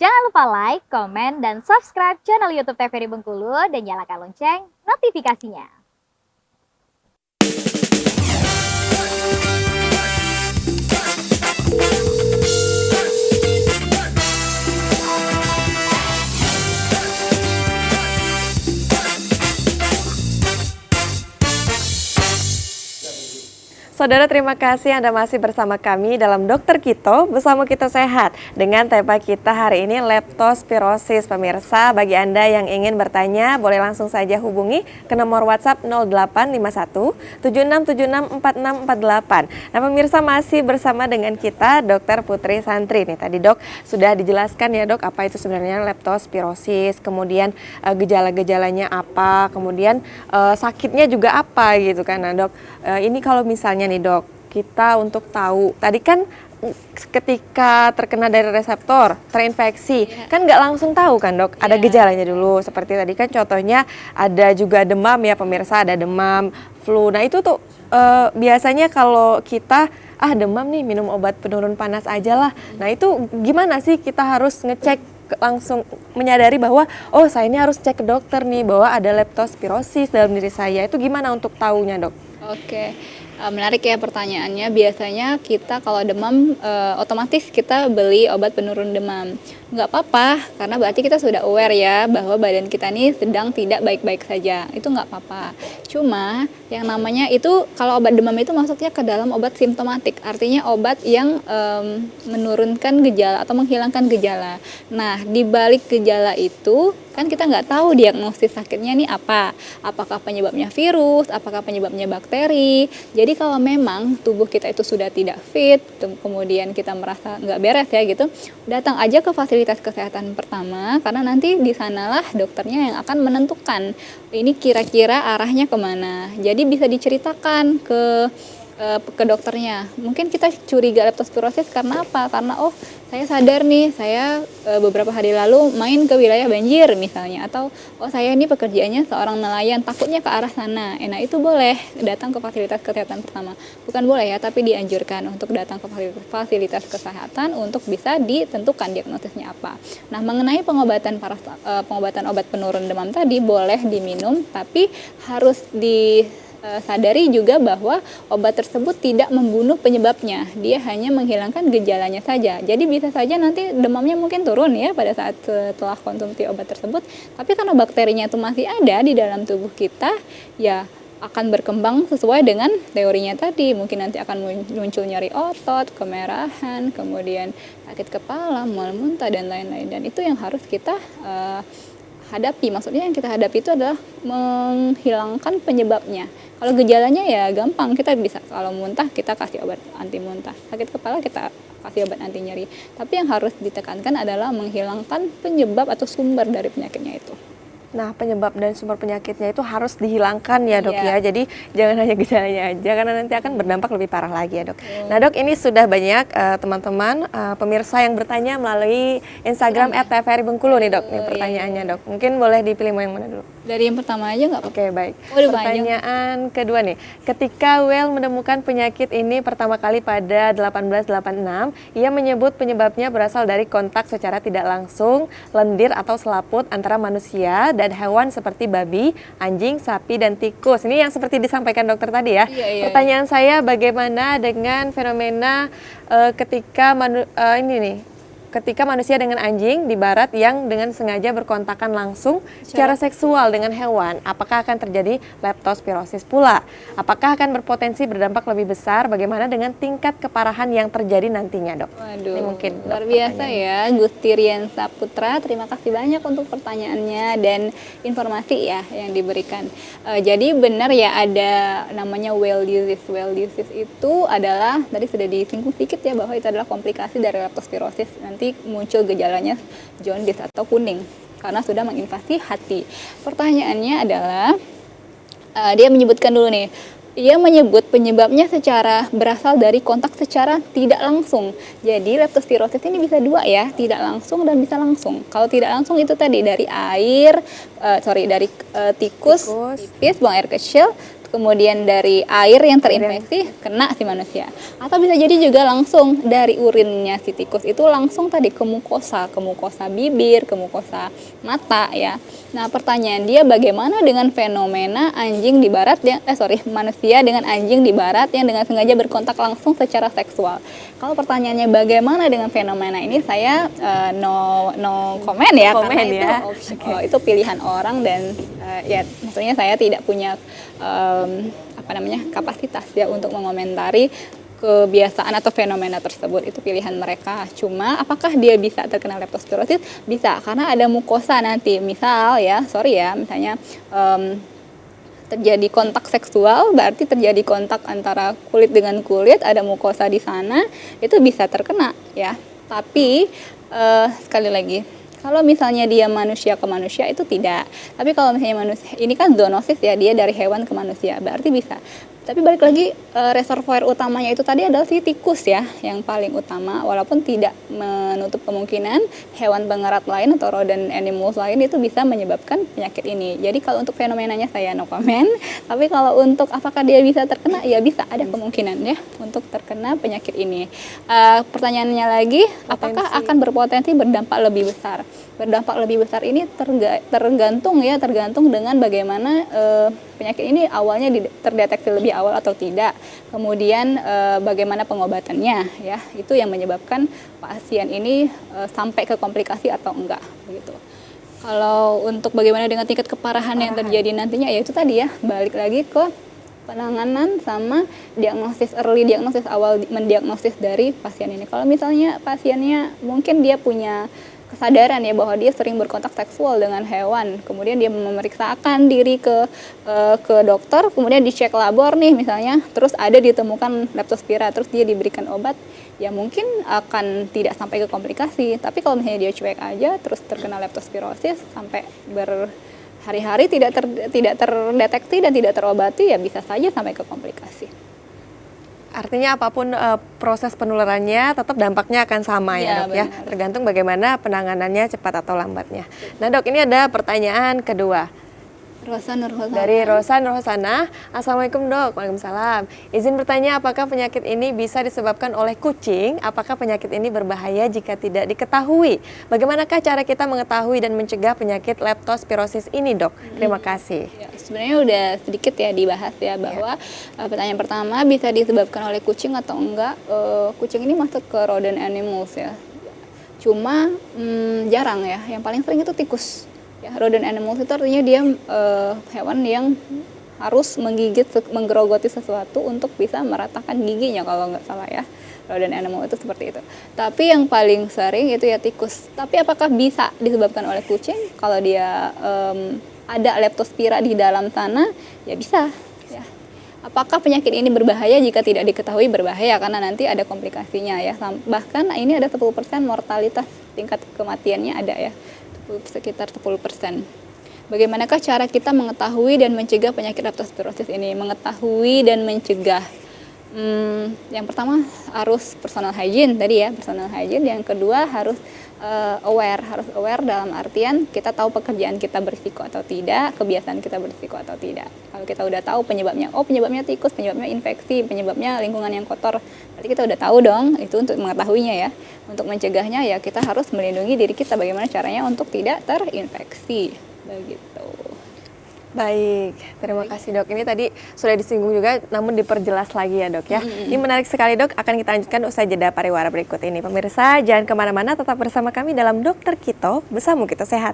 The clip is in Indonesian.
Jangan lupa like, komen, dan subscribe channel YouTube TVRI Bengkulu dan nyalakan lonceng notifikasinya. Saudara, terima kasih Anda masih bersama kami dalam Dokter Kito, bersama kita sehat. Dengan tema kita hari ini leptospirosis. Pemirsa, bagi Anda yang ingin bertanya, boleh langsung saja hubungi ke nomor WhatsApp 0851 7676 4648. Nah, pemirsa, masih bersama dengan kita Dokter Putri Santri. Nih, tadi Dok sudah dijelaskan ya Dok, apa itu sebenarnya leptospirosis, kemudian gejala-gejalanya apa, kemudian sakitnya juga apa gitu kan. Nah Dok, ini kalau misalnya nih Dok, kita untuk tahu, tadi kan ketika terkena dari reseptor, terinfeksi, kan nggak langsung tahu kan Dok, ada gejalanya dulu. Seperti tadi kan contohnya ada juga demam ya pemirsa, ada demam, flu. Nah itu tuh biasanya kalau kita, demam nih minum obat penurun panas aja lah. Nah itu gimana sih kita harus ngecek, langsung menyadari bahwa oh saya ini harus cek ke dokter nih bahwa ada leptospirosis dalam diri saya. Itu gimana untuk tahunya Dok? Oke, menarik ya pertanyaannya. Biasanya kita kalau demam otomatis kita beli obat penurun demam. Nggak apa-apa, karena berarti kita sudah aware ya bahwa badan kita ini sedang tidak baik-baik saja. Itu nggak apa-apa. Cuma yang namanya itu kalau obat demam itu masuknya ke dalam obat simptomatik. Artinya obat yang menurunkan gejala atau menghilangkan gejala. Nah, di balik gejala itu kan kita nggak tahu diagnosis sakitnya ini apa. Apakah penyebabnya virus, apakah penyebabnya bakteri. Jadi kalau memang tubuh kita itu sudah tidak fit, kemudian kita merasa nggak beres ya gitu, datang aja ke fasilitas kesehatan pertama, karena nanti di sanalah dokternya yang akan menentukan ini kira-kira arahnya kemana. Jadi bisa diceritakan ke dokternya. Mungkin kita curiga leptospirosis karena apa? Karena oh saya sadar nih, saya beberapa hari lalu main ke wilayah banjir misalnya, atau oh saya ini pekerjaannya seorang nelayan, takutnya ke arah sana. Nah itu boleh datang ke fasilitas kesehatan pertama. Bukan boleh ya, tapi dianjurkan untuk datang ke fasilitas kesehatan untuk bisa ditentukan diagnosisnya apa. Nah mengenai pengobatan obat penurun demam tadi boleh diminum, tapi harus sadari juga bahwa obat tersebut tidak membunuh penyebabnya, dia hanya menghilangkan gejalanya saja. Jadi bisa saja nanti demamnya mungkin turun ya pada saat setelah konsumsi obat tersebut, tapi karena bakterinya itu masih ada di dalam tubuh kita, ya akan berkembang sesuai dengan teorinya tadi. Mungkin nanti akan muncul nyeri otot, kemerahan, kemudian sakit kepala, mual muntah, dan lain-lain. Dan itu yang harus kita hadapi. Maksudnya yang kita hadapi itu adalah menghilangkan penyebabnya. Kalau gejalanya ya gampang, kita bisa, kalau muntah kita kasih obat anti muntah, sakit kepala kita kasih obat anti nyeri. Tapi yang harus ditekankan adalah menghilangkan penyebab atau sumber dari penyakitnya itu. Nah, penyebab dan sumber penyakitnya itu harus dihilangkan ya Dok ya. Jadi jangan hanya gejalanya aja, karena nanti akan berdampak lebih parah lagi ya Dok. Nah Dok, ini sudah banyak teman-teman pemirsa yang bertanya melalui Instagram @tvri Bengkulu nih Dok. Nih pertanyaannya Dok. Mungkin boleh dipilih mau yang mana dulu? Dari yang pertama aja nggak apa-apa? Oke, baik. Pertanyaan kedua nih. Ketika Well menemukan penyakit ini pertama kali pada 1886, ia menyebut penyebabnya berasal dari kontak secara tidak langsung, lendir atau selaput antara manusia dan hewan seperti babi, anjing, sapi, dan tikus. Ini yang seperti disampaikan dokter tadi ya. Pertanyaan saya, bagaimana dengan fenomena ketika manusia dengan anjing di barat yang dengan sengaja berkontakan langsung secara seksual dengan hewan, apakah akan terjadi leptospirosis pula? Apakah akan berpotensi berdampak lebih besar? Bagaimana dengan tingkat keparahan yang terjadi nantinya Dok? Waduh, ini mungkin luar biasa ya Gusti Rian Saputra. Terima kasih banyak untuk pertanyaannya dan informasi ya yang diberikan. Jadi benar ya, ada namanya well disease. Well disease itu adalah, tadi sudah disinggung sedikit ya, bahwa itu adalah komplikasi dari leptospirosis. Nanti muncul gejalanya jaundice atau kuning karena sudah menginvasi hati. Pertanyaannya adalah, dia menyebutkan dulu nih, ia menyebut penyebabnya berasal dari kontak secara tidak langsung. Jadi leptospirosis ini bisa dua ya, tidak langsung dan bisa langsung. Kalau tidak langsung itu tadi dari tikus, pipis, buang air kecil. kemudian dari air yang terinfeksi kena si manusia. Atau bisa jadi juga langsung dari urinnya si tikus itu langsung tadi ke mukosa bibir, ke mukosa mata ya. Nah, pertanyaan dia bagaimana dengan fenomena anjing di barat manusia dengan anjing di barat yang dengan sengaja berkontak langsung secara seksual. Kalau pertanyaannya bagaimana dengan fenomena ini, saya no comment ya, karena itu pilihan orang dan ya maksudnya saya tidak punya kapasitas ya untuk mengomentari kebiasaan atau fenomena tersebut, itu pilihan mereka. Cuma apakah dia bisa terkena leptospirosis? Bisa, karena ada mukosa nanti. Misalnya terjadi kontak seksual, berarti terjadi kontak antara kulit dengan kulit, ada mukosa di sana, itu bisa terkena ya. Tapi sekali lagi, kalau misalnya dia manusia ke manusia itu tidak. Tapi kalau misalnya manusia, ini kan zoonosis ya, dia dari hewan ke manusia, berarti bisa. Tapi balik lagi, reservoir utamanya itu tadi adalah si tikus ya, yang paling utama, walaupun tidak menutup kemungkinan hewan pengerat lain atau rodent animals lain itu bisa menyebabkan penyakit ini. Jadi kalau untuk fenomenanya saya no comment, tapi kalau untuk apakah dia bisa terkena, ya bisa, ada kemungkinan ya untuk terkena penyakit ini. Pertanyaannya lagi, apakah akan berpotensi berdampak lebih besar? Berdampak lebih besar ini tergantung dengan bagaimana penyakit ini awalnya terdeteksi lebih awal atau tidak, kemudian bagaimana pengobatannya ya, itu yang menyebabkan pasien ini sampai ke komplikasi atau enggak begitu. Kalau untuk bagaimana dengan tingkat keparahan yang terjadi nantinya, ya itu tadi ya, balik lagi ke penanganan sama early diagnosis, awal mendiagnosis dari pasien ini. Kalau misalnya pasiennya mungkin dia punya kesadaran ya bahwa dia sering berkontak seksual dengan hewan, kemudian dia memeriksakan diri ke dokter, kemudian dicek labor nih misalnya, terus ada ditemukan leptospira, terus dia diberikan obat, ya mungkin akan tidak sampai ke komplikasi. Tapi kalau misalnya dia cuek aja terus terkena leptospirosis sampai berhari-hari tidak terdeteksi dan tidak terobati, ya bisa saja sampai ke komplikasi. Artinya apapun proses penularannya tetap dampaknya akan sama ya dok ya, tergantung bagaimana penanganannya cepat atau lambatnya. Nah dok, ini ada pertanyaan kedua. Dari Rosa Nurhosana. Assalamualaikum dok. Waalaikumsalam. Izin bertanya, apakah penyakit ini bisa disebabkan oleh kucing? Apakah penyakit ini berbahaya jika tidak diketahui? Bagaimanakah cara kita mengetahui dan mencegah penyakit leptospirosis ini dok? Terima kasih. Ya, sebenarnya udah sedikit ya dibahas ya bahwa pertanyaan pertama bisa disebabkan oleh kucing atau enggak. Kucing ini masuk ke rodent animals ya. Cuma jarang ya. Yang paling sering itu tikus. Ya, rodent animals itu artinya dia hewan yang harus menggerogoti sesuatu untuk bisa meratakan giginya kalau nggak salah ya. Rodent animal itu seperti itu. Tapi yang paling sering itu ya tikus. Tapi apakah bisa disebabkan oleh kucing? Kalau dia ada leptospira di dalam sana, ya bisa. Ya. Apakah penyakit ini berbahaya? Jika tidak diketahui berbahaya karena nanti ada komplikasinya ya. Bahkan ini ada 10% mortalitas, tingkat kematiannya ada ya. Sekitar 10%. Bagaimanakah cara kita mengetahui dan mencegah penyakit leptospirosis ini? Mengetahui dan mencegah. Yang pertama harus personal hygiene tadi ya, personal hygiene. Yang kedua harus aware dalam artian kita tahu pekerjaan kita berisiko atau tidak, kebiasaan kita berisiko atau tidak. Kalau kita udah tahu penyebabnya, penyebabnya tikus, penyebabnya infeksi, penyebabnya lingkungan yang kotor, berarti kita udah tahu dong, itu untuk mengetahuinya ya. Untuk mencegahnya ya kita harus melindungi diri kita, bagaimana caranya untuk tidak terinfeksi, begitu. Baik, terima kasih dok. Ini tadi sudah disinggung juga, namun diperjelas lagi ya dok ya. Ini menarik sekali dok, akan kita lanjutkan usai jeda pariwara berikut ini. Pemirsa, jangan kemana-mana, tetap bersama kami dalam Dokter Kito, bersama kita sehat.